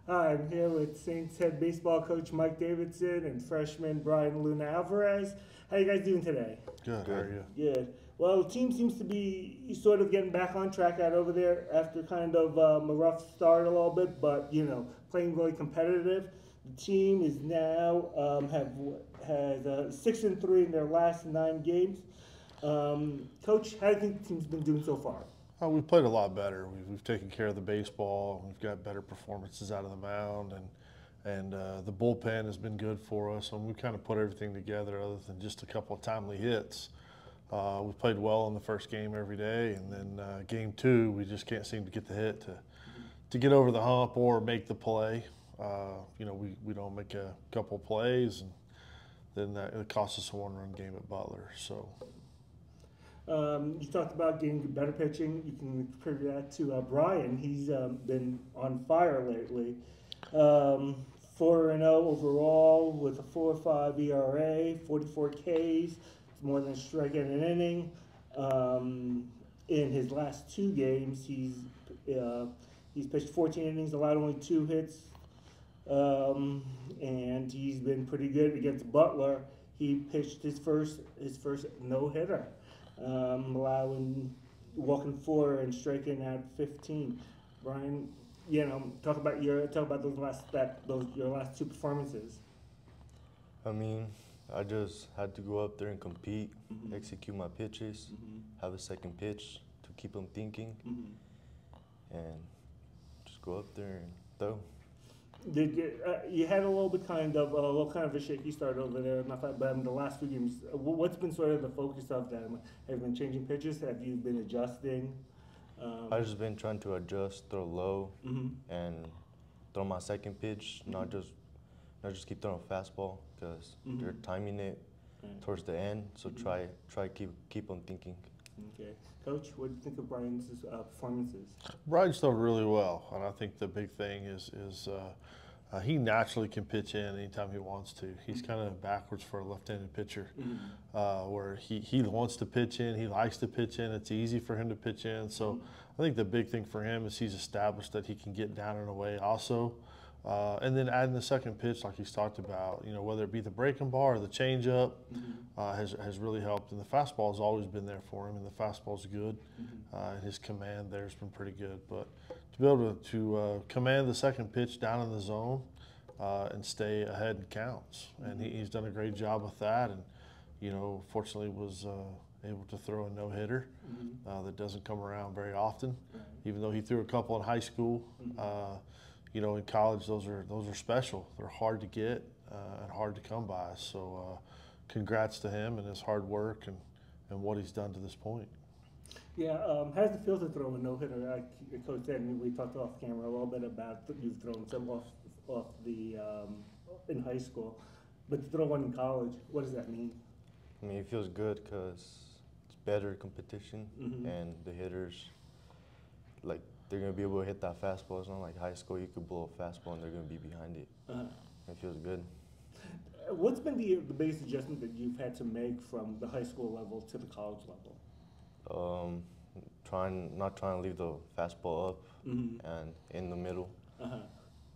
Hi, I'm here with Saints head baseball coach Mike Davidson and freshman Brian Luna Alvarez. How you guys doing today? Good. How are you? Good. Well, the team seems to be sort of getting back on track out over there after kind of a rough start a little bit, but playing really competitive. The team is now has 6-3 in their last 9 games. Coach, how do you think the team's been doing so far? We've played a lot better. We've taken care of the baseball. We've got better performances out of the mound, and the bullpen has been good for us. And we kind of put everything together, other than just a couple of timely hits. We played well in the first game every day, and then game 2, we just can't seem to get the hit to get over the hump or make the play. We don't make a couple of plays, and then it costs us a 1-run game at Butler. So. You talked about getting better pitching. You can attribute that to Brian. He's been on fire lately. 4-0 overall with a 4.5 ERA, 44 Ks. It's more than a strikeout in an inning. In his last 2 games, he's pitched 14 innings, allowed only 2 hits, and he's been pretty good against Butler. He pitched his first no-hitter. Walking 4 and striking out 15. Brian, talk about your last 2 performances. I mean, I just had to go up there and compete, execute my pitches, have a second pitch to keep them thinking, and just go up there and throw. You had a little kind of a shaky start over there, but in the last 2 games, what's been sort of the focus of them? Have you been changing pitches? Have you been adjusting? I've just been trying to adjust, throw low, and throw my second pitch, not just keep throwing fastball, because they're timing it towards the end. So try keep them thinking. Okay, Coach, what do you think of Brian's performances? Brian's done really well, and I think the big thing is he naturally can pitch in anytime he wants to. He's kind of backwards for a left-handed pitcher, where he wants to pitch in, he likes to pitch in. It's easy for him to pitch in. So I think the big thing for him is he's established that he can get down and away also. And then adding the second pitch, like he's talked about, whether it be the breaking ball or the changeup, has really helped. And the fastball has always been there for him, and the fastball's good. And his command there has been pretty good. But to be able to command the second pitch down in the zone and stay ahead in counts, and he's done a great job with that. And fortunately was able to throw a no-hitter that doesn't come around very often, even though he threw a couple in high school. In college, those are special. They're hard to get and hard to come by. So congrats to him and his hard work and what he's done to this point. Yeah, how does it feel to throw a no-hitter? Like Coach said, and we talked off camera a little bit about you've thrown some off the in high school, but to throw one in college, what does that mean? I mean, it feels good because it's better competition, and the hitters, they're going to be able to hit that fastball. It's not like high school, you could blow a fastball and they're going to be behind it. It feels good. What's been the biggest adjustment that you've had to make from the high school level to the college level? Not trying to leave the fastball up and in the middle.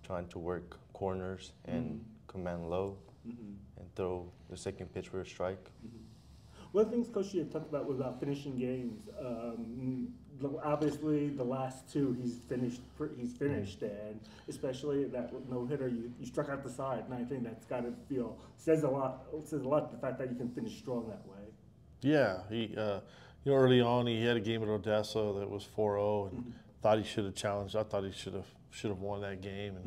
Trying to work corners and command low and throw the second pitch for a strike. One of the things Coach you had talked about was about finishing games. Obviously, the last 2 he's finished, and especially that no-hitter, you struck out the side, and I think that's got to says a lot. The fact that you can finish strong that way. Yeah, he early on he had a game at Odessa that was 4-0, and thought he should have challenged. I thought he should have won that game,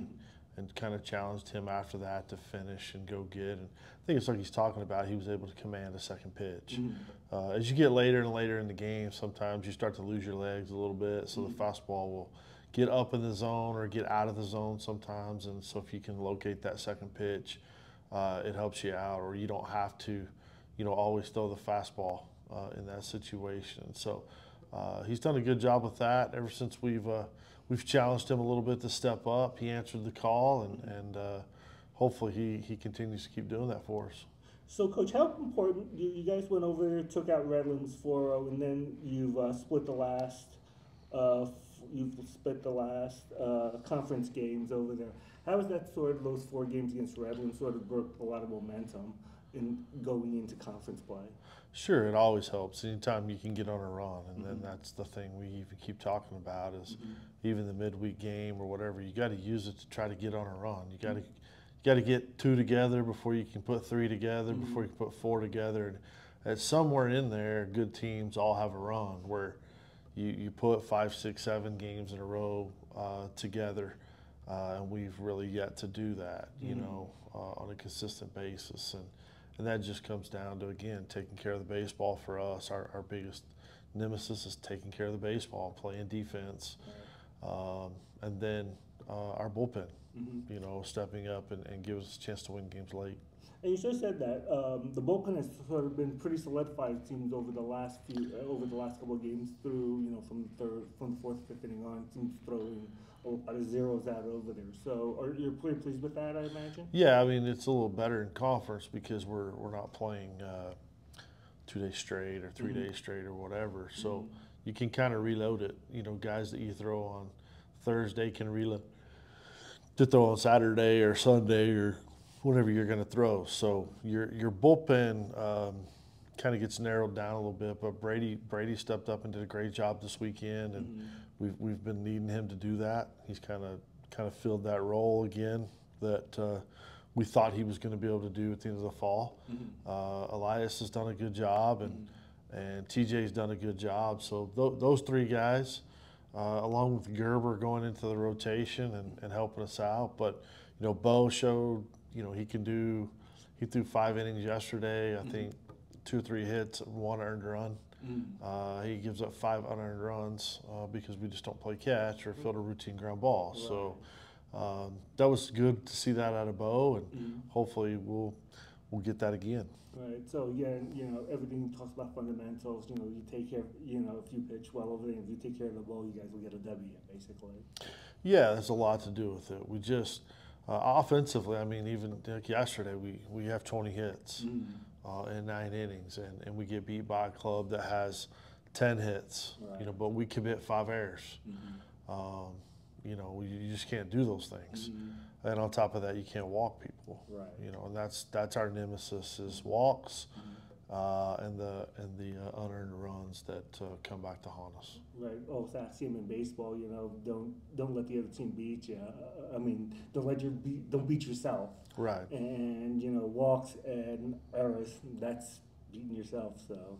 and kind of challenged him after that to finish and go get. And I think it's like he's talking about, he was able to command a second pitch. As you get later and later in the game, sometimes you start to lose your legs a little bit, so the fastball will get up in the zone or get out of the zone sometimes. And so if you can locate that second pitch, it helps you out, or you don't have to, always throw the fastball in that situation. So he's done a good job with that ever since we've challenged him a little bit to step up. He answered the call, and hopefully he continues to keep doing that for us. So, Coach, how important, you guys went over there, took out Redlands 4-0, and then you've split the last you've spent the last conference games over there. How has that sort of those 4 games against Redlands sort of broke a lot of momentum in going into conference play? Sure, it always helps. Anytime you can get on a run, and then that's the thing we even keep talking about is even the midweek game or whatever. You got to use it to try to get on a run. You got to get 2 together before you can put 3 together, before you can put 4 together. And somewhere in there, good teams all have a run where you put 5, 6, 7 games in a row together, and we've really yet to do that, you know, on a consistent basis. And that just comes down to, again, taking care of the baseball for us. Our biggest nemesis is taking care of the baseball, playing defense, and then our bullpen, you know, stepping up and give us a chance to win games late. And you just said that the bullpen has sort of been pretty solidified, it seems, over the last couple of games through, you know, from the 4th, 5th inning on, it seems throwing a lot of zeros out over there. So you're pretty pleased with that, I imagine? Yeah, I mean, it's a little better in conference because we're not playing 2 days straight or 3 days straight or whatever. So you can kind of reload it. You know, guys that you throw on Thursday can reload to throw on Saturday or Sunday or whatever you're going to throw. So your bullpen kind of gets narrowed down a little bit, but Brady stepped up and did a great job this weekend, and we've been needing him to do that. He's kind of filled that role again that we thought he was going to be able to do at the end of the fall. Elias has done a good job, and TJ's done a good job. So those 3 guys, along with Gerber going into the rotation and helping us out. But you know, Bo showed, you know, he threw 5 innings yesterday. I think 2 or 3 hits, 1 earned run. He gives up 5 unearned runs because we just don't play catch or field a routine ground ball. Right. So that was good to see that out of Bo, and hopefully we'll get that again. Right. So yeah, you know, everything talks about fundamentals. You know, you take care. You know, if you pitch well over there, if you take care of the ball, you guys will get a W, basically. Yeah, there's a lot to do with it. We just offensively, I mean, even like yesterday, we have 20 hits in 9 innings, and we get beat by a club that has 10 hits. Right. You know, but we commit 5 errors. You know, you just can't do those things. And on top of that, you can't walk people. Right. You know, and that's our nemesis is walks and the unearned runs that come back to haunt us. Right. Oh, I see them in baseball. You know, don't let the other team beat you. I mean, don't beat yourself. Right. And you know, walks and errors, that's beating yourself. So.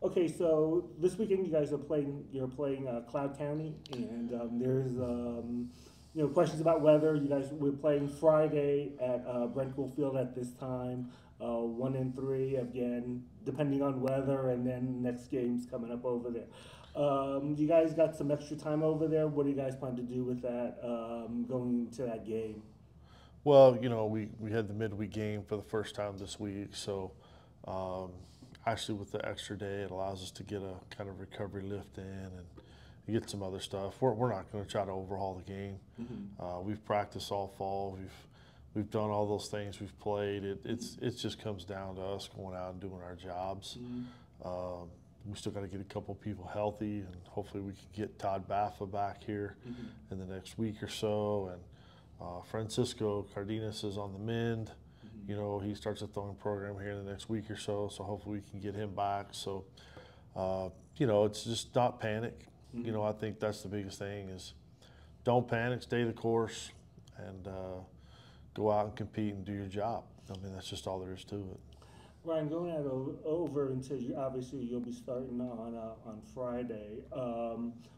Okay, so this weekend you guys are playing. You're playing Cloud County, and there's you know, questions about weather. We're playing Friday at Brent Gould Field at this time. 1 and 3 again, depending on weather, and then next game's coming up over there. You guys got some extra time over there. What do you guys plan to do with that going into that game? Well, you know, we had the midweek game for the first time this week, so. Actually, with the extra day, it allows us to get a kind of recovery lift in and get some other stuff. We're not going to try to overhaul the game. We've practiced all fall. We've done all those things. We've played. It just comes down to us going out and doing our jobs. We still got to get a couple people healthy, and hopefully we can get Todd Baffa back here in the next week or so. And Francisco Cardenas is on the mend. You know, he starts a throwing program here in the next week or so hopefully we can get him back. So, you know, it's just not panic. You know, I think that's the biggest thing is don't panic, stay the course, and go out and compete and do your job. I mean, that's just all there is to it. Ryan, going out over until obviously you'll be starting on Friday.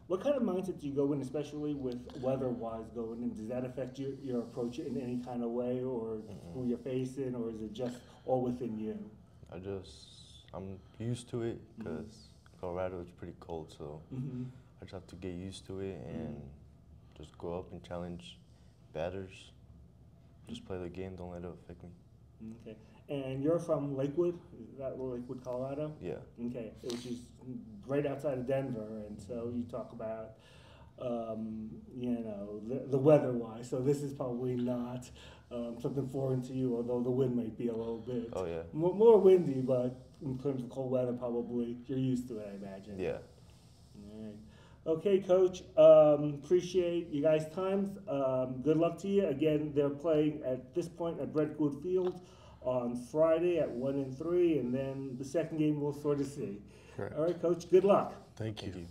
What kind of mindset do you go in, especially with weather-wise going in? Does that affect your approach in any kind of way, or who you're facing, or is it just all within you? I'm used to it because Colorado is pretty cold, so I just have to get used to it and just go up and challenge batters. Just play the game, don't let it affect me. Okay. And you're from Lakewood? Is that Lakewood, Colorado? Yeah. Okay, which is right outside of Denver, and so you talk about, you know, the weather-wise. So this is probably not something foreign to you, although the wind might be a little bit. Oh yeah. More windy, but in terms of cold weather, probably you're used to it, I imagine. Yeah. All right. Okay, Coach. Appreciate you guys' times. Good luck to you. Again, they're playing at this point at Brent Gould Field on Friday at 1 and 3, and then the second game we'll sort of see. Correct. All right, Coach. Good luck. Thank you. Thank you.